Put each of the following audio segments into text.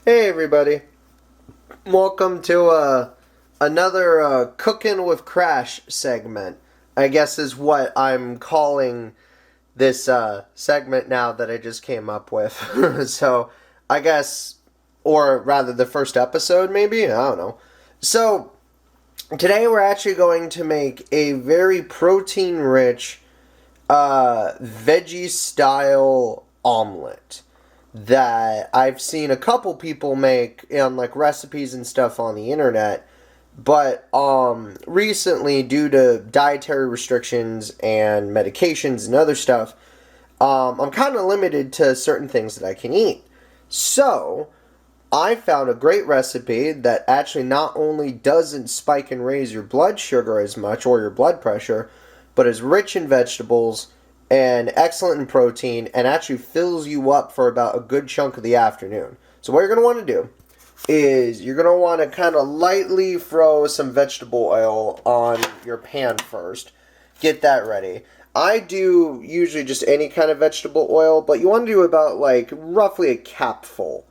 Hey everybody, welcome to another Cooking with Crash segment. I guess is what I'm calling this segment now that I just came up with. So I guess, or rather the first episode maybe, I don't know. So today we're actually going to make a very protein rich veggie style omelet that I've seen a couple people make in like recipes and stuff on the internet, but recently due to dietary restrictions and medications and other stuff, I'm kind of limited to certain things that I can eat. So I found a great recipe that actually not only doesn't spike and raise your blood sugar as much or your blood pressure, but is rich in vegetables and excellent in protein and actually fills you up for about a good chunk of the afternoon. So what you're going to want to do is you're going to want to kind of lightly throw some vegetable oil on your pan first. Get that ready. I do usually just any kind of vegetable oil, but you want to do about like roughly a capful.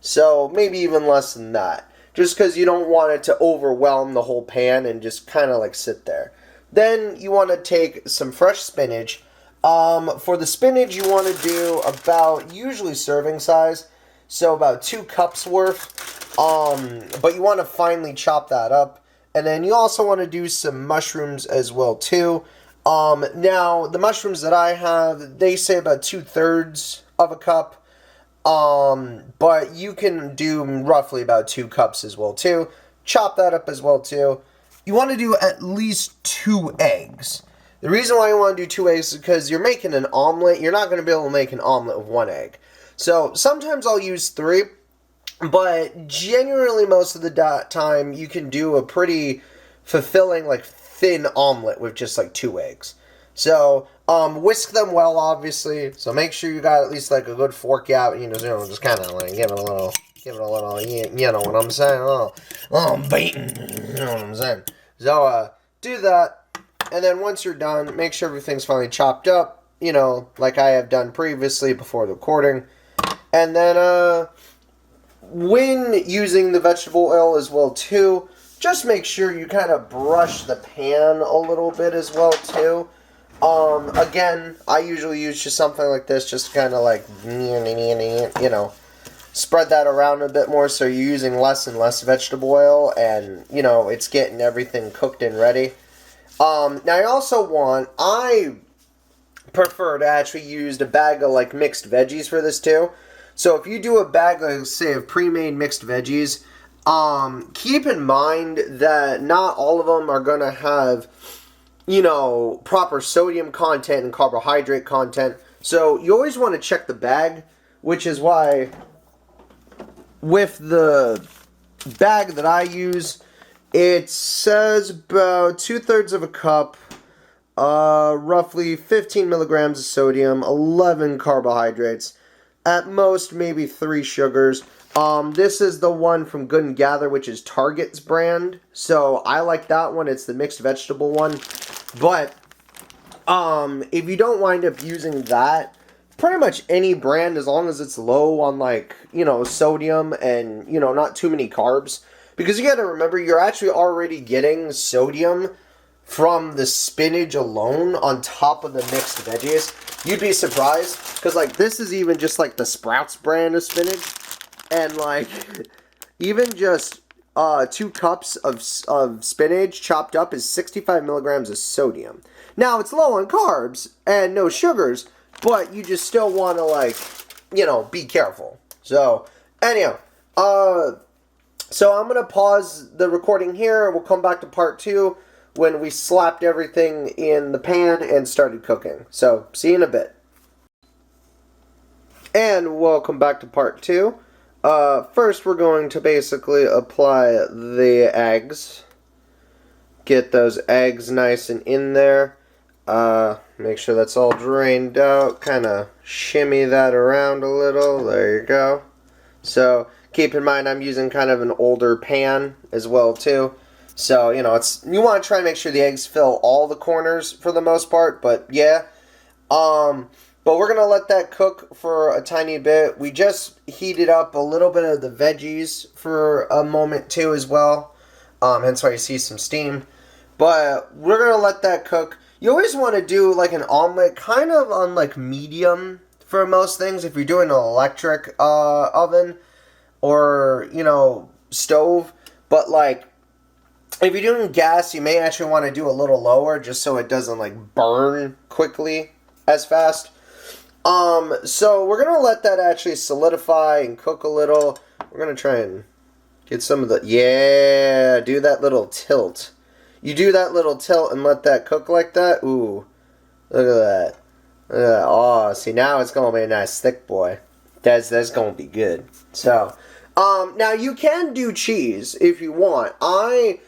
So maybe even less than that. Just because you don't want it to overwhelm the whole pan and just kind of like sit there. Then you want to take some fresh spinach. For the spinach, you want to do about usually serving size, so about 2 cups worth. But you want to finely chop that up. And then you also want to do some mushrooms as well too. Now the mushrooms that I have, they say about 2/3 of a cup. But you can do roughly about 2 cups as well too. Chop that up as well too. You want to do at least 2 eggs. The reason why you want to do 2 eggs is because you're making an omelet. You're not going to be able to make an omelet with 1 egg. So sometimes I'll use 3, but generally most of the time you can do a pretty fulfilling, like thin omelet with just like 2 eggs. So whisk them well, obviously. So make sure you got at least like a good fork out. Just kind of like give it a little. You know what I'm saying? I'm beating. You know what I'm saying? So do that. And then once you're done, make sure everything's finally chopped up, like I have done previously before the recording. And then when using the vegetable oil as well too, just make sure you kind of brush the pan a little bit as well too. Again, I usually use just something like this, just kind of like, spread that around a bit more so you're using less and less vegetable oil and, it's getting everything cooked and ready. Now I prefer to actually use a bag of like mixed veggies for this too. So if you do a bag, like say, of pre-made mixed veggies, keep in mind that not all of them are going to have, proper sodium content and carbohydrate content. So you always want to check the bag, which is why with the bag that I use, it says about 2/3 of a cup, roughly 15 milligrams of sodium, 11 carbohydrates, at most maybe 3 sugars. This is the one from Good and Gather, which is Target's brand. So I like that one. It's the mixed vegetable one. But if you don't wind up using that, pretty much any brand, as long as it's low on like, sodium and, not too many carbs. Because you got to remember, you're actually already getting sodium from the spinach alone on top of the mixed veggies. You'd be surprised, because like this is even just like the Sprouts brand of spinach. And like, even just 2 cups of spinach chopped up is 65 milligrams of sodium. Now, it's low on carbs and no sugars, but you just still want to like, be careful. So, anyhow, so I'm going to pause the recording here. We'll come back to part 2 when we slapped everything in the pan and started cooking. So, see you in a bit. And welcome back to part 2. First we're going to basically apply the eggs. Get those eggs nice and in there. Make sure that's all drained out. Kind of shimmy that around a little. There you go. So, keep in mind I'm using kind of an older pan as well too. So, you want to try and make sure the eggs fill all the corners for the most part, but yeah. But we're going to let that cook for a tiny bit. We just heated up a little bit of the veggies for a moment too as well. Hence why you see some steam. But we're going to let that cook. You always want to do like an omelet kind of on like medium for most things. If you're doing an electric oven or, stove. But like if you're doing gas, you may actually want to do a little lower just so it doesn't like burn quickly as fast. So we're going to let that actually solidify and cook a little. We're going to try and get some of the, yeah, do that little tilt. You do that little tilt and let that cook like that. Ooh, look at that. Look at that. Oh, see, now it's going to be a nice thick boy. That's going to be good. So, now you can do cheese if you want. I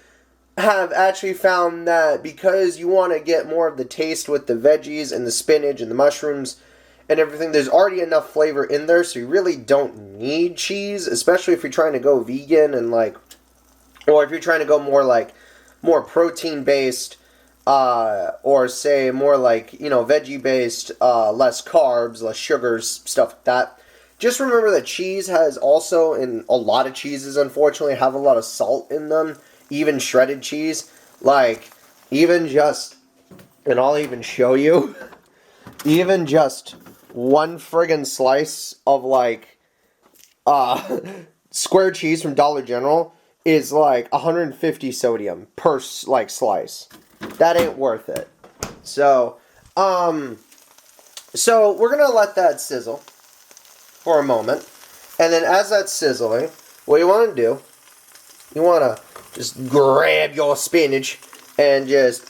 have actually found that because you want to get more of the taste with the veggies and the spinach and the mushrooms and everything, there's already enough flavor in there, so you really don't need cheese, especially if you're trying to go vegan and like, or if you're trying to go more protein based, or say more like, veggie based, less carbs, less sugars, stuff like that. Just remember that cheese has also, in a lot of cheeses unfortunately, have a lot of salt in them, even shredded cheese. Like, even just, and I'll even show you, even just one friggin' slice of like square cheese from Dollar General is like 150 sodium per slice. That ain't worth it. So we're gonna let that sizzle for a moment, and then as that's sizzling, what you want to do, you want to just grab your spinach and just.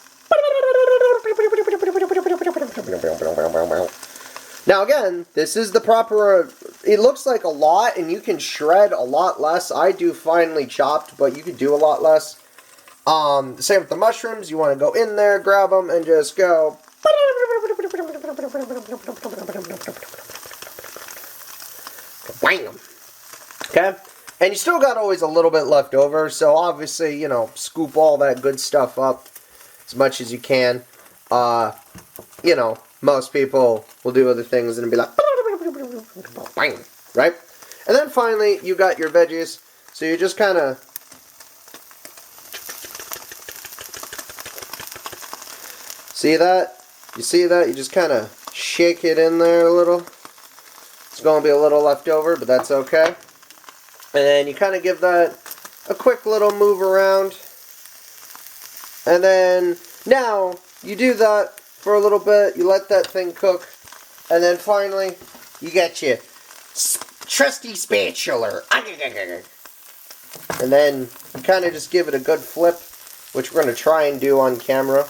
Now again, this is the proper, it looks like a lot and you can shred a lot less. I do finely chopped, but you could do a lot less. Same with the mushrooms. You want to go in there, grab them, and just go. Bam. Okay? And you still got always a little bit left over, so obviously, scoop all that good stuff up as much as you can. Most people will do other things and be like, bang, right? And then finally, you got your veggies, so you just kind of see that? You see that? You just kind of shake it in there a little. It's going to be a little left over, but that's okay. And then you kind of give that a quick little move around. And then, now, you do that for a little bit, you let that thing cook, and then finally, you got your trusty spatula. And then, you kind of just give it a good flip, which we're going to try and do on camera.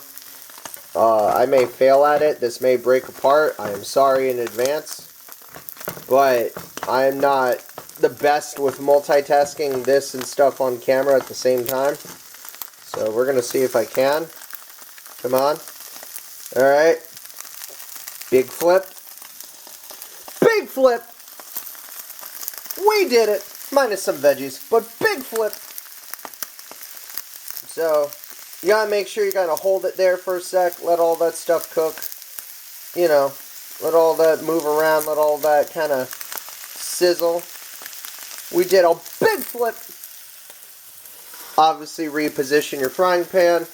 I may fail at it, this may break apart, I am sorry in advance, but I am not the best with multitasking this and stuff on camera at the same time. So we're going to see if I can. Come on. Alright. Big flip. Big flip! We did it! Minus some veggies, but big flip! So, you gotta make sure you gotta hold it there for a sec, let all that stuff cook. Let all that move around, let all that kind of sizzle. We did a big flip! Obviously, reposition your frying pan.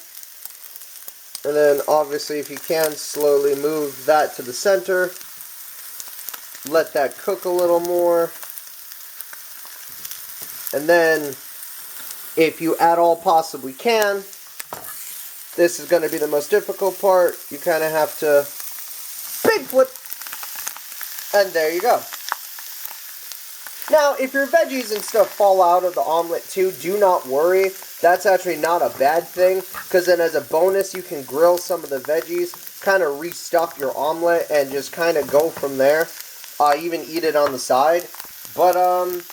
And then, obviously, if you can, slowly move that to the center. Let that cook a little more. And then, if you at all possibly can, this is going to be the most difficult part. You kind of have to big flip. And there you go. Now, if your veggies and stuff fall out of the omelet too, do not worry. That's actually not a bad thing, because then as a bonus, you can grill some of the veggies, kind of restuff your omelet, and just kind of go from there. Even eat it on the side. But,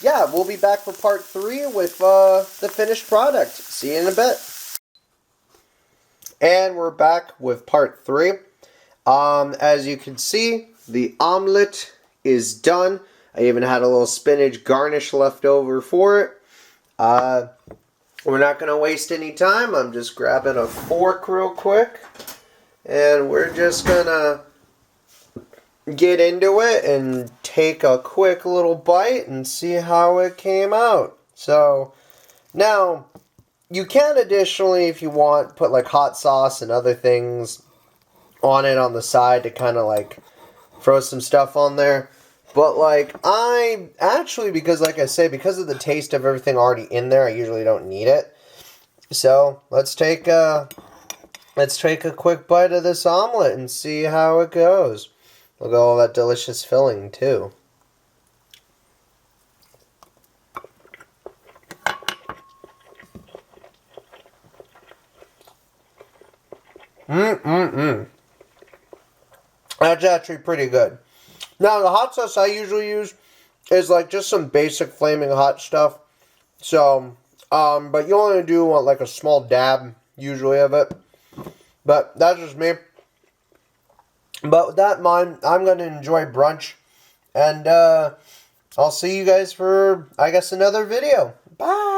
yeah, we'll be back for part 3 with the finished product. See you in a bit. And we're back with part 3. As you can see, the omelet is done. I even had a little spinach garnish left over for it. We're not going to waste any time. I'm just grabbing a fork real quick. And we're just going to get into it and take a quick little bite and see how it came out. So, now, you can additionally, if you want, put like hot sauce and other things on it on the side to kind of like throw some stuff on there. But like I actually, because like I say, because of the taste of everything already in there, I usually don't need it. So let's take a quick bite of this omelet and see how it goes. Look at all that delicious filling too. That's actually pretty good. Now, the hot sauce I usually use is like just some basic flaming hot stuff. So, but you only do want like a small dab usually of it. But that's just me. But with that in mind, I'm going to enjoy brunch. And I'll see you guys for, I guess, another video. Bye.